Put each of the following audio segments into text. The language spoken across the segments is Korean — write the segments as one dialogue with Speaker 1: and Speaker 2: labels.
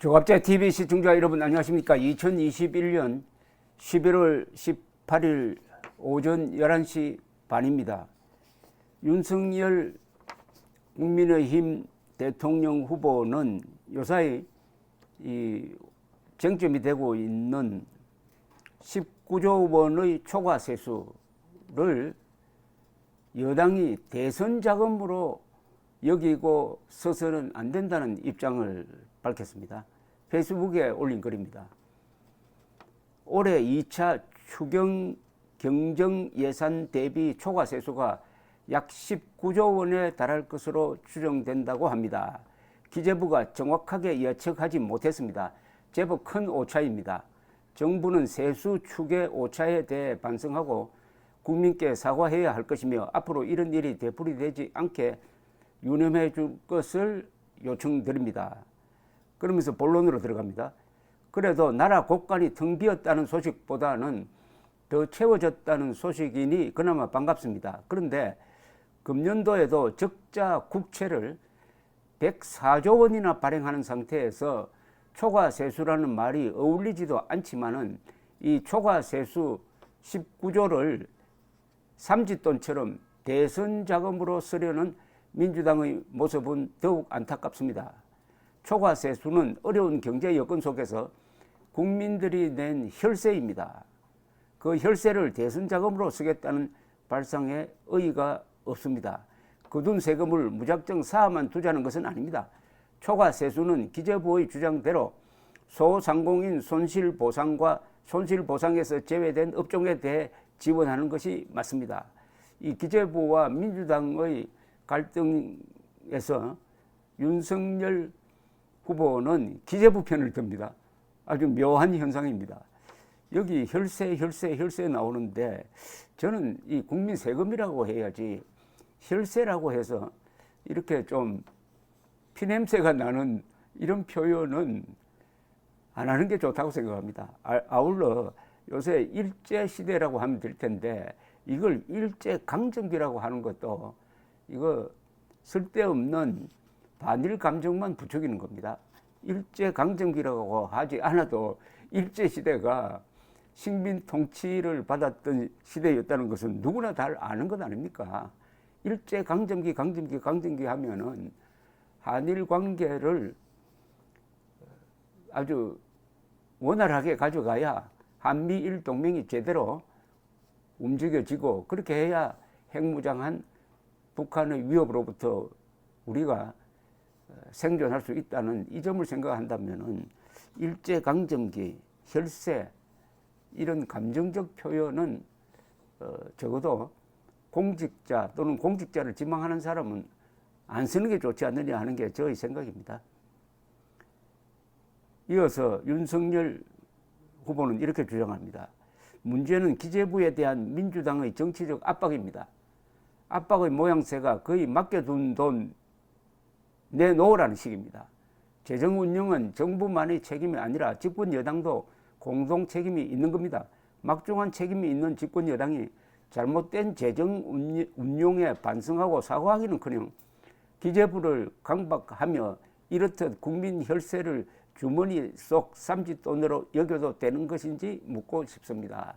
Speaker 1: 조갑제 TV 시청자 여러분 안녕하십니까? 2021년 11월 18일 오전 11시 반입니다. 윤석열 국민의힘 대통령 후보는 요사이 이 쟁점이 되고 있는 19조 원의 초과 세수를 여당이 대선 자금으로 여기고 서서는 안 된다는 입장을 밝혔습니다. 페이스북에 올린 글입니다. 올해 2차 추경 경정 예산 대비 초과 세수가 약 19조 원에 달할 것으로 추정된다고 합니다. 기재부가 정확하게 예측하지 못했습니다. 제법 큰 오차입니다. 정부는 세수 추계 오차에 대해 반성하고 국민께 사과해야 할 것이며 앞으로 이런 일이 되풀이되지 않게 유념해 줄 것을 요청드립니다. 그러면서 본론으로 들어갑니다. 그래도 나라 곳간이 텅 비었다는 소식보다는 더 채워졌다는 소식이니 그나마 반갑습니다. 그런데 금년도에도 적자 국채를 104조 원이나 발행하는 상태에서 초과 세수라는 말이 어울리지도 않지만은 이 초과 세수 19조를 삼짓돈처럼 대선 자금으로 쓰려는 민주당의 모습은 더욱 안타깝습니다. 초과 세수는 어려운 경제 여건 속에서 국민들이 낸 혈세입니다. 그 혈세를 대선 자금으로 쓰겠다는 발상에 의의가 없습니다. 거둔 세금을 무작정 쌓아만 두자는 것은 아닙니다. 초과 세수는 기재부의 주장대로 소상공인 손실보상과 손실보상에서 제외된 업종에 대해 지원하는 것이 맞습니다. 이 기재부와 민주당의 갈등에서 윤석열 후보는 기재부 편을 듭니다. 아주 묘한 현상입니다. 여기 혈세 나오는데 저는 이 국민 세금이라고 해야지 혈세라고 해서 이렇게 좀 피냄새가 나는 이런 표현은 안 하는 게 좋다고 생각합니다. 아울러 요새 일제시대라고 하면 될 텐데 이걸 일제강점기라고 하는 것도 이거 쓸데없는 반일 감정만 부추기는 겁니다. 일제강점기라고 하지 않아도 일제시대가 식민 통치를 받았던 시대였다는 것은 누구나 다 아는 것 아닙니까? 일제강점기 하면은 한일 관계를 아주 원활하게 가져가야 한미일 동맹이 제대로 움직여지고 그렇게 해야 핵무장한 북한의 위협으로부터 우리가 생존할 수 있다는 이 점을 생각한다면은 일제강점기, 혈세 이런 감정적 표현은 적어도 공직자 또는 공직자를 지망하는 사람은 안 쓰는 게 좋지 않느냐 하는 게 저의 생각입니다. 이어서 윤석열 후보는 이렇게 주장합니다. 문제는 기재부에 대한 민주당의 정치적 압박입니다. 압박의 모양새가 거의 맡겨둔 돈 내놓으라는 식입니다. 재정 운영은 정부만의 책임이 아니라 집권 여당도 공동 책임이 있는 겁니다. 막중한 책임이 있는 집권 여당이 잘못된 재정 운용에 반성하고 사과하기는커녕 기재부를 강박하며 이렇듯 국민 혈세를 주머니 속 삼짓돈으로 여겨도 되는 것인지 묻고 싶습니다.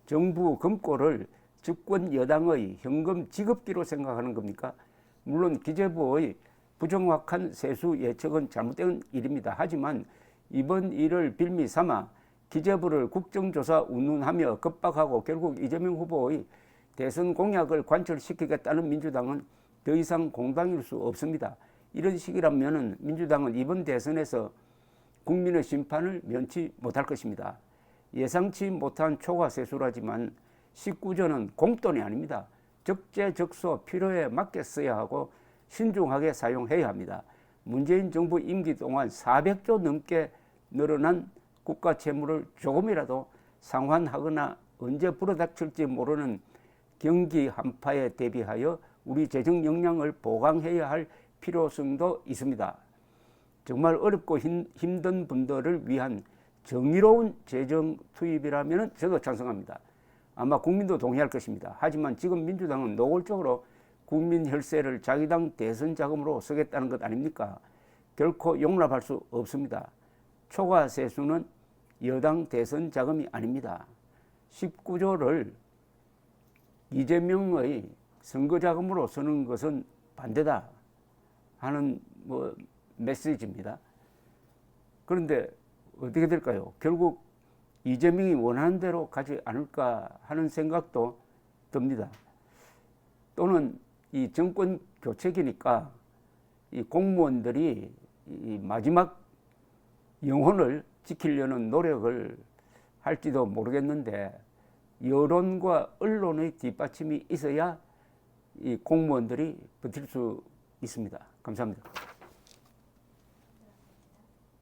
Speaker 1: 정부 금고를 집권 여당의 현금 지급기로 생각하는 겁니까? 물론 기재부의 부정확한 세수 예측은 잘못된 일입니다. 하지만 이번 일을 빌미 삼아 기재부를 국정조사 운운하며 겁박하고 결국 이재명 후보의 대선 공약을 관철시키겠다는 민주당은 더 이상 공당일 수 없습니다. 이런 식이라면 민주당은 이번 대선에서 국민의 심판을 면치 못할 것입니다. 예상치 못한 초과 세수라지만 19조는 공돈이 아닙니다. 적재적소 필요에 맞게 써야 하고 신중하게 사용해야 합니다. 문재인 정부 임기 동안 400조 넘게 늘어난 국가 채무를 조금이라도 상환하거나 언제 불어닥칠지 모르는 경기 한파에 대비하여 우리 재정 역량을 보강해야 할 필요성도 있습니다. 정말 어렵고 힘든 분들을 위한 정의로운 재정 투입이라면 저도 찬성합니다. 아마 국민도 동의할 것입니다. 하지만 지금 민주당은 노골적으로 국민 혈세를 자기 당 대선 자금으로 쓰겠다는 것 아닙니까? 결코 용납할 수 없습니다. 초과 세수는 여당 대선 자금이 아닙니다. 19조를 이재명의 선거 자금으로 쓰는 것은 반대다 하는 메시지입니다. 그런데 어떻게 될까요? 결국 이재명이 원하는 대로 가지 않을까 하는 생각도 듭니다. 또는 이 정권 교체기니까 이 공무원들이 이 마지막 영혼을 지키려는 노력을 할지도 모르겠는데, 여론과 언론의 뒷받침이 있어야 이 공무원들이 버틸 수 있습니다. 감사합니다.